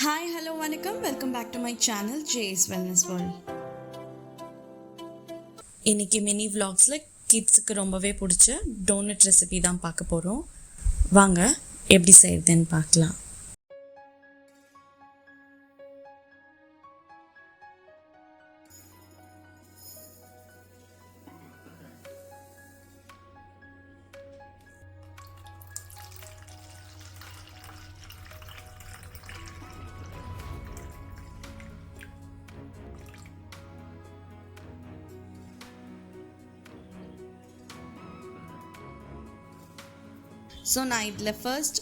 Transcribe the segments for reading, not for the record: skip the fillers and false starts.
Hi, hello, வணக்கம். Welcome back to my channel, Jay's Wellness World. இன்னைக்கு mini vlogsல கிட்ஸுக்கு ரொம்பவே பிடிச்ச டோனட் ரெசிபி தான் பார்க்க போகிறோம். வாங்க எப்படி செய்யறதுன்னு பார்க்கலாம். ஸோ நான் இதில் ஃபர்ஸ்ட்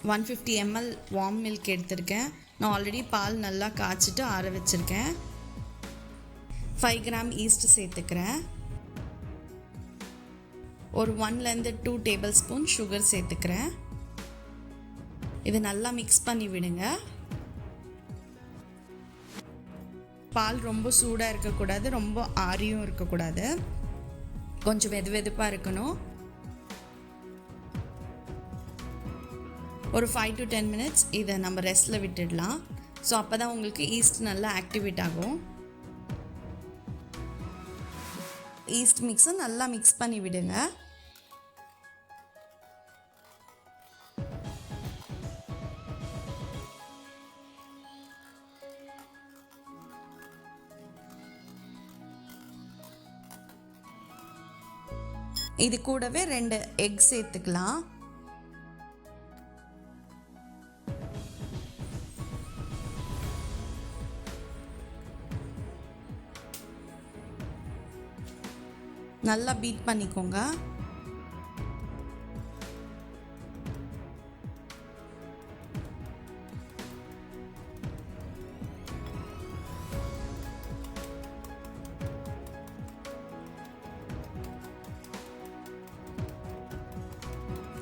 150 ml வார்ம் மில்க் எடுத்திருக்கேன். நான் ஆல்ரெடி பால் நல்லா காய்ச்சிட்டு ஆற வச்சுருக்கேன். 5 கிராம் ஈஸ்ட் சேர்த்துக்கிறேன். ஒரு 1-2 டேபிள் ஸ்பூன் சுகர் சேர்த்துக்கிறேன். இதை நல்லா மிக்ஸ் பண்ணி விடுங்க. பால் ரொம்ப சூடாக இருக்கக்கூடாது, ரொம்ப ஆறியும் இருக்கக்கூடாது, கொஞ்சம் வெதுப்பாக இருக்கணும். ஒரு 5 to 10 minutes இதை நம்ம ரெஸ்ட்டில் விட்டுடலாம். ஸோ அப்போ தான் உங்களுக்கு ஈஸ்ட் நல்லா ஆக்டிவேட் ஆகும். ஈஸ்ட் மிக்ஸை நல்லா மிக்ஸ் பண்ணி விடுங்க. இது கூடவே 2 எக் சேர்த்துக்கலாம். நல்லா பீட் பண்ணிக்கோங்க.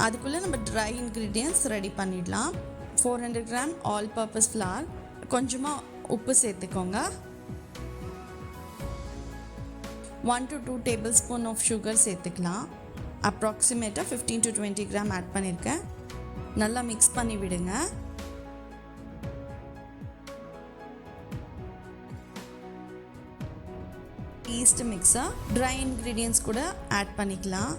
அதுக்குள்ளே நம்ம ட்ரை இன்க்ரீடியன்ட்ஸ் ரெடி பண்ணிடலாம். 400 கிராம் ஆல் பர்பஸ் ஃப்ளார், கொஞ்சமாக உப்பு சேர்த்துக்கோங்க. 1 to 2 tablespoon of sugar சேர்த்துக்கலாம். அப்ராக்சிமேட்டாக 15 to 20 கிராம் ஆட் பண்ணியிருக்கேன். நல்லா மிக்ஸ் பண்ணி விடுங்க. ஈஸ்ட் மிக்ஸை ட்ரை இன்க்ரீடியன்ட்ஸ் கூட ஆட் பண்ணிக்கலாம்.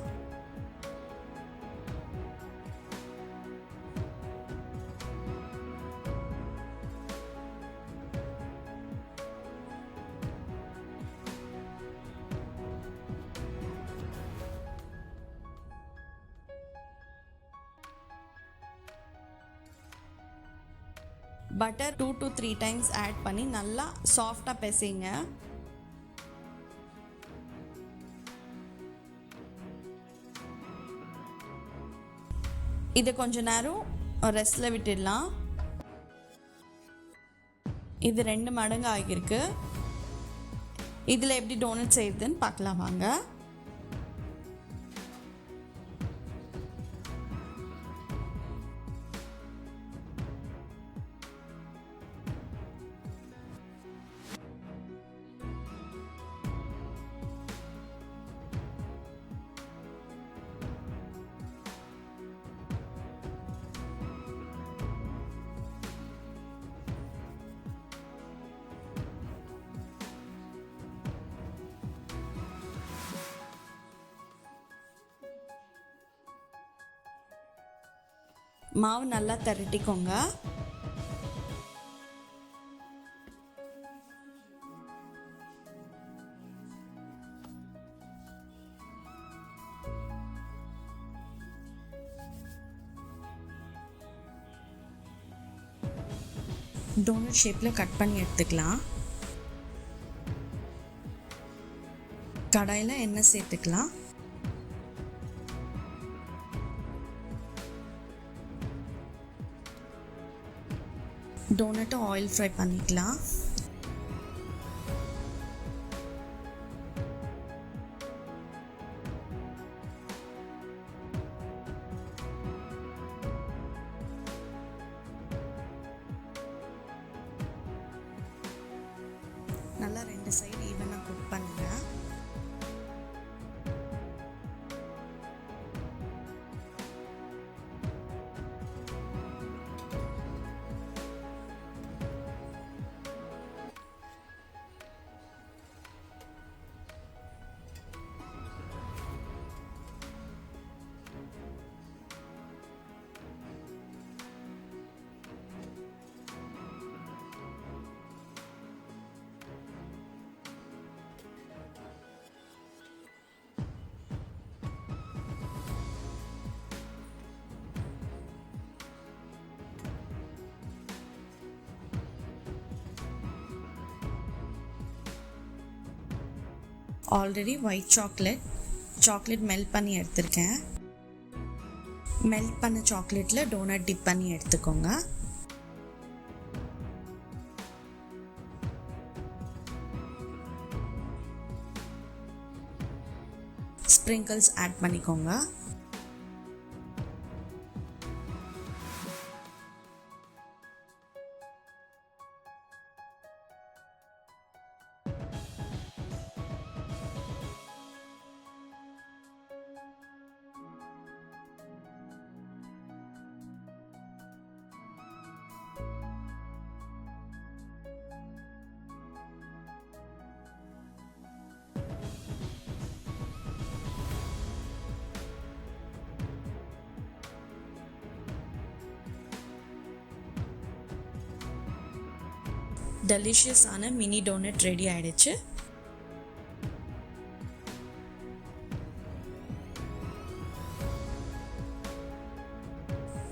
பட்டர் 2 to 3 டைம்ஸ் ஆட் பண்ணி நல்லா சாஃப்டாக பிசைங்க. இதை கொஞ்ச நேரம் ரெஸ்ட்டில் விட்டுடலாம். இது 2 மடங்கு ஆகியிருக்கு. இதில் எப்படி டோனட் செய்யுதுன்னு பார்க்கலாம் வாங்க. மாவு நல்லா திரட்டிக்கோங்க. டோனட் ஷேப்பில் கட் பண்ணி எடுத்துக்கலாம். கடாயில் எண்ணெய் சேர்த்துக்கலாம். டோனட்டை ஆயில் ஃப்ரை பண்ணிக்கலாம். நல்லா 2 சைடு ஈவனாக குக் பண்ணுங்க. ஆல்ரெடி ஒயிட் சாக்லேட் மெல்ட் பண்ணி எடுத்திருக்கேன். மெல்ட் பண்ண சாக்லேட்டில் டோனட் டிப் பண்ணி எடுத்துக்கோங்க. ஸ்ப்ரிங்கிள்ஸ் ஆட் பண்ணிக்கோங்க. டெலிஷியஸான மினி டோனட் ரெடி ஆயிடுச்சு.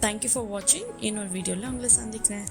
தேங்க்யூ ஃபார் வாட்சிங். இன்னொரு வீடியோவில் உங்களை சந்திக்கிறேன்.